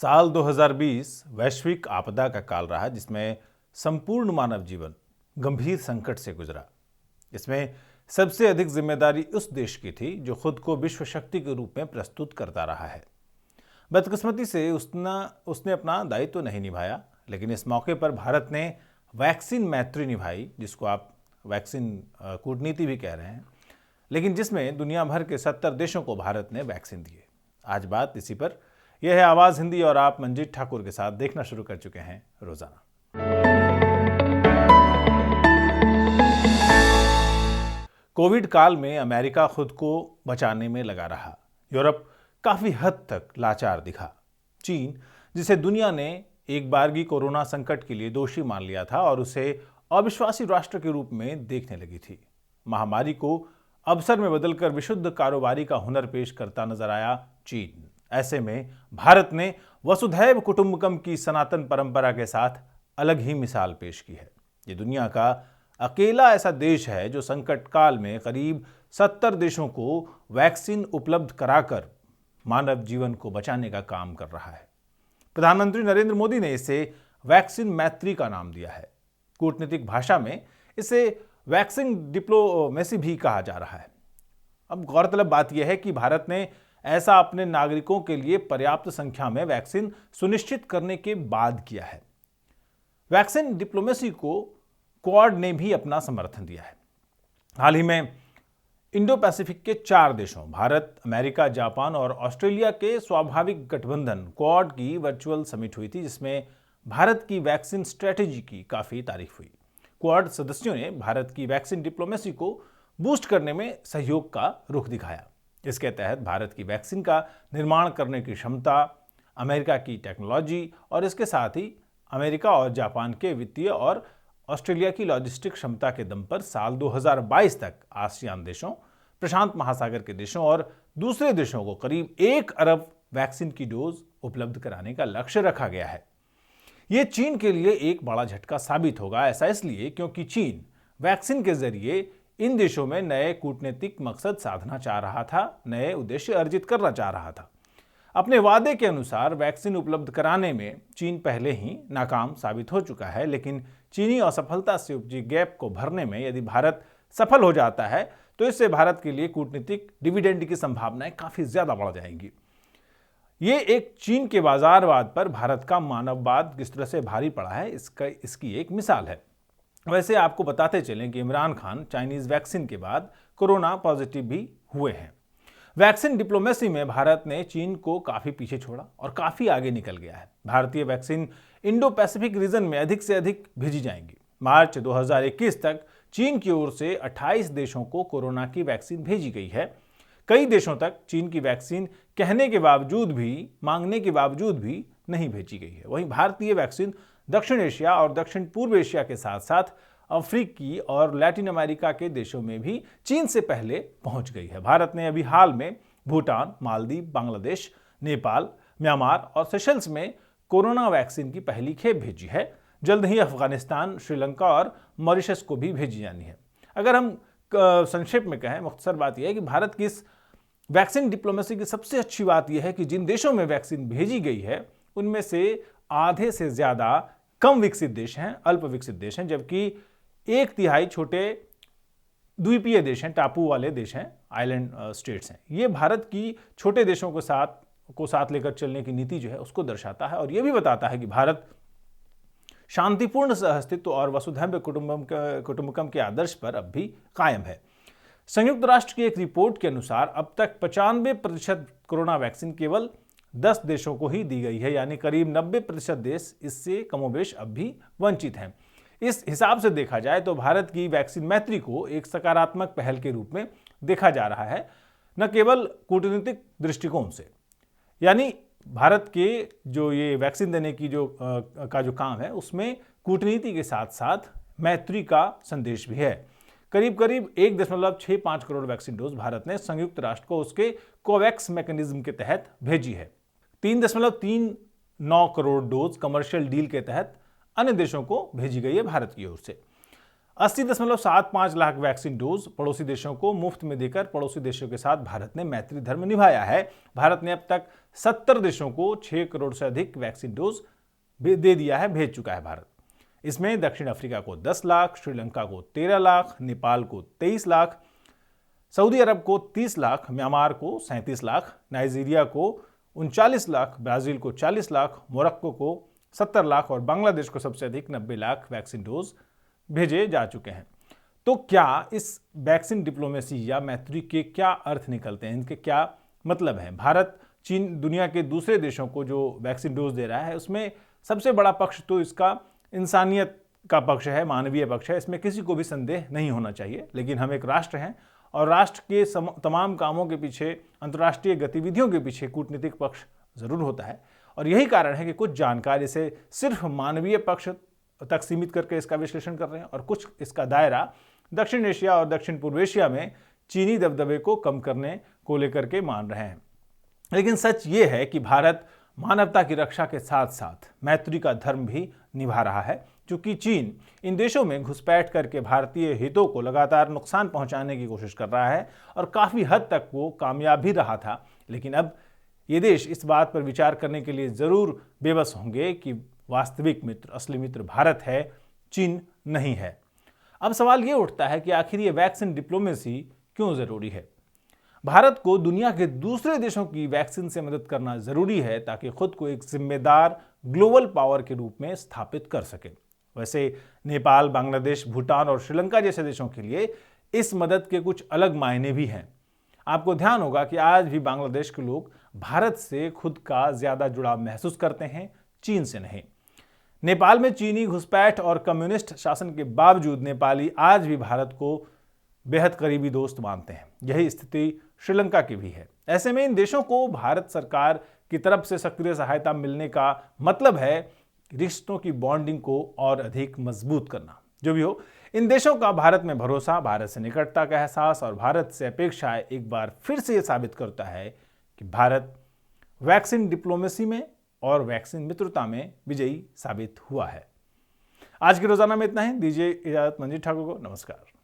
साल 2020 वैश्विक आपदा का काल रहा जिसमें संपूर्ण मानव जीवन गंभीर संकट से गुजरा। इसमें सबसे अधिक जिम्मेदारी उस देश की थी जो खुद को विश्व शक्ति के रूप में प्रस्तुत करता रहा है। बदकिस्मती से उसने अपना दायित्व नहीं निभाया, लेकिन इस मौके पर भारत ने वैक्सीन मैत्री निभाई, जिसको आप वैक्सीन कूटनीति भी कह रहे हैं, लेकिन जिसमें दुनिया भर के 70 देशों को भारत ने वैक्सीन दिए। आज बात इसी पर। यह है आवाज हिंदी और आप मंजीत ठाकुर के साथ देखना शुरू कर चुके हैं रोजाना। कोविड काल में अमेरिका खुद को बचाने में लगा रहा। यूरोप काफी हद तक लाचार दिखा। चीन, जिसे दुनिया ने एक बारगी कोरोना संकट के लिए दोषी मान लिया था और उसे अविश्वासी राष्ट्र के रूप में देखने लगी थी, महामारी को अवसर में बदलकर विशुद्ध कारोबारी का हुनर पेश करता नजर आया चीन। ऐसे में भारत ने वसुधैव कुटुंबकम की सनातन परंपरा के साथ अलग ही मिसाल पेश की है। ये दुनिया का अकेला ऐसा देश है जो संकट काल में करीब 70 देशों को वैक्सीन उपलब्ध कराकर मानव जीवन को बचाने का काम कर रहा है। प्रधानमंत्री नरेंद्र मोदी ने इसे वैक्सीन मैत्री का नाम दिया है। कूटनीतिक भाषा में इसे वैक्सीन डिप्लोमेसी भी कहा जा रहा है। अब गौरतलब बात यह है कि भारत ने ऐसा अपने नागरिकों के लिए पर्याप्त संख्या में वैक्सीन सुनिश्चित करने के बाद किया है। वैक्सीन डिप्लोमेसी को क्वाड ने भी अपना समर्थन दिया है। हाल ही में इंडो पैसिफिक के 4 देशों भारत, अमेरिका, जापान और ऑस्ट्रेलिया के स्वाभाविक गठबंधन क्वाड की वर्चुअल समिट हुई थी, जिसमें भारत की वैक्सीन स्ट्रेटेजी की काफी तारीफ हुई। क्वाड सदस्यों ने भारत की वैक्सीन डिप्लोमेसी को बूस्ट करने में सहयोग का रुख दिखाया। इसके तहत भारत की वैक्सीन का निर्माण करने की क्षमता, अमेरिका की टेक्नोलॉजी और इसके साथ ही अमेरिका और जापान के वित्तीय और ऑस्ट्रेलिया की लॉजिस्टिक क्षमता के दम पर साल 2022 तक आसियान देशों, प्रशांत महासागर के देशों और दूसरे देशों को करीब 1 अरब वैक्सीन की डोज उपलब्ध कराने का लक्ष्य रखा गया है। यह चीन के लिए एक बड़ा झटका साबित होगा। ऐसा इसलिए क्योंकि चीन वैक्सीन के जरिए इन देशों में नए कूटनीतिक मकसद साधना चाह रहा था, नए उद्देश्य अर्जित करना चाह रहा था। अपने वादे के अनुसार वैक्सीन उपलब्ध कराने में चीन पहले ही नाकाम साबित हो चुका है, लेकिन चीनी असफलता से उपजी गैप को भरने में यदि भारत सफल हो जाता है तो इससे भारत के लिए कूटनीतिक डिविडेंड की संभावनाएं काफी ज्यादा बढ़ जाएंगी। ये एक चीन के बाजारवाद पर भारत का मानववाद किस तरह से भारी पड़ा है, इसकी एक मिसाल है। वैसे आपको बताते चलें कि इमरान खान चाइनीज वैक्सीन के बाद कोरोना पॉजिटिव भी हुए हैं। वैक्सीन डिप्लोमेसी में भारत ने चीन को काफी पीछे छोड़ा और काफी आगे निकल गया है। भारतीय वैक्सीन इंडो पैसिफिक रीजन में अधिक से अधिक भेजी जाएंगी। मार्च 2021 तक चीन की ओर से 28 देशों को कोरोना की वैक्सीन भेजी गई है। कई देशों तक चीन की वैक्सीन कहने के बावजूद भी, मांगने के बावजूद भी नहीं भेजी गई है। वहीं भारतीय वैक्सीन दक्षिण एशिया और दक्षिण पूर्व एशिया के साथ साथ अफ्रीकी और लैटिन अमेरिका के देशों में भी चीन से पहले पहुंच गई है। भारत ने अभी हाल में भूटान, मालदीव, बांग्लादेश, नेपाल, म्यांमार और सेशल्स में कोरोना वैक्सीन की पहली खेप भेजी है। जल्द ही अफगानिस्तान, श्रीलंका और मॉरिशस को भी भेजी जानी है। अगर हम संक्षेप में कहें, मुख्तसर बात यह है कि भारत की इस वैक्सीन डिप्लोमेसी की सबसे अच्छी बात यह है कि जिन देशों में वैक्सीन भेजी गई है उनमें से आधे से ज्यादा कम विकसित देश हैं, अल्प विकसित देश हैं, जबकि 1/3 छोटे द्वीपीय देश हैं, टापू वाले देश हैं, आइलैंड स्टेट्स हैं। ये भारत की छोटे देशों को साथ लेकर चलने की नीति जो है उसको दर्शाता है और यह भी बताता है कि भारत शांतिपूर्ण सहअस्तित्व और वसुधैव कुटुंबकम के आदर्श पर अब भी कायम है। संयुक्त राष्ट्र की एक रिपोर्ट के अनुसार अब तक 95% कोरोना वैक्सीन केवल 10 देशों को ही दी गई है, यानी करीब 90% देश इससे कमोबेश अब भी वंचित हैं। इस हिसाब से देखा जाए तो भारत की वैक्सीन मैत्री को एक सकारात्मक पहल के रूप में देखा जा रहा है, न केवल कूटनीतिक दृष्टिकोण से। यानी भारत के जो ये वैक्सीन देने की जो काम है उसमें कूटनीति के साथ साथ मैत्री का संदेश भी है। करीब 1.65 करोड़ वैक्सीन डोज भारत ने संयुक्त राष्ट्र को उसके कोवैक्स मैकेनिज्म के तहत भेजी है। 3.39 करोड़ डोज कमर्शियल डील के तहत अन्य देशों को भेजी गई है भारत की ओर से। 80.75 लाख वैक्सीन डोज पड़ोसी देशों को मुफ्त में देकर पड़ोसी देशों के साथ भारत ने मैत्री धर्म निभाया है। भारत ने अब तक 70 देशों को 6 करोड़ से अधिक वैक्सीन डोज दे दिया है, भेज चुका है भारत। इसमें दक्षिण अफ्रीका को 10 लाख, श्रीलंका को 13 लाख, नेपाल को 23 लाख, सऊदी अरब को 30 लाख, म्यांमार को 37 लाख, नाइजीरिया को 39 लाख, ब्राजील को 40 लाख, मोरक्को को 70 लाख और बांग्लादेश को सबसे अधिक 90 लाख वैक्सीन डोज भेजे जा चुके हैं। तो क्या इस वैक्सीन डिप्लोमेसी या मैत्री के क्या अर्थ निकलते हैं, इनके क्या मतलब हैं? भारत चीन दुनिया के दूसरे देशों को जो वैक्सीन डोज दे रहा है उसमें सबसे बड़ा पक्ष तो इसका इंसानियत का पक्ष है, मानवीय पक्ष है, इसमें किसी को भी संदेह नहीं होना चाहिए। लेकिन हम एक राष्ट्र हैं और राष्ट्र के तमाम कामों के पीछे, अंतर्राष्ट्रीय गतिविधियों के पीछे कूटनीतिक पक्ष जरूर होता है और यही कारण है कि कुछ जानकार इसे सिर्फ मानवीय पक्ष तक सीमित करके इसका विश्लेषण कर रहे हैं और कुछ इसका दायरा दक्षिण एशिया और दक्षिण पूर्व एशिया में चीनी दबदबे को कम करने को लेकर के मान रहे हैं। लेकिन सच ये है कि भारत मानवता की रक्षा के साथ साथ मैत्री का धर्म भी निभा रहा है। क्योंकि चीन इन देशों में घुसपैठ करके भारतीय हितों को लगातार नुकसान पहुंचाने की कोशिश कर रहा है और काफी हद तक वो कामयाब भी रहा था। लेकिन अब ये देश इस बात पर विचार करने के लिए जरूर बेबस होंगे कि वास्तविक मित्र, असली मित्र भारत है, चीन नहीं है। अब सवाल ये उठता है कि आखिर ये वैक्सीन डिप्लोमेसी क्यों जरूरी है? भारत को दुनिया के दूसरे देशों की वैक्सीन से मदद करना जरूरी है ताकि खुद को एक जिम्मेदार ग्लोबल पावर के रूप में स्थापित कर सके। वैसे नेपाल, बांग्लादेश, भूटान और श्रीलंका जैसे देशों के लिए इस मदद के कुछ अलग मायने भी हैं। आपको ध्यान होगा कि आज भी बांग्लादेश के लोग भारत से खुद का ज्यादा जुड़ाव महसूस करते हैं, चीन से नहीं। नेपाल में चीनी घुसपैठ और कम्युनिस्ट शासन के बावजूद नेपाली आज भी भारत को बेहद करीबी दोस्त मानते हैं। यही स्थिति श्रीलंका की भी है। ऐसे में इन देशों को भारत सरकार की तरफ से सक्रिय सहायता मिलने का मतलब है रिश्तों की बॉन्डिंग को और अधिक मजबूत करना। जो भी हो, इन देशों का भारत में भरोसा, भारत से निकटता का एहसास और भारत से अपेक्षाएं एक बार फिर से ये साबित करता है कि भारत वैक्सीन डिप्लोमेसी में और वैक्सीन मित्रता में विजयी साबित हुआ है। आज के रोजाना में इतना ही। दीजिए इजाजत मंजीत ठाकुर को। नमस्कार।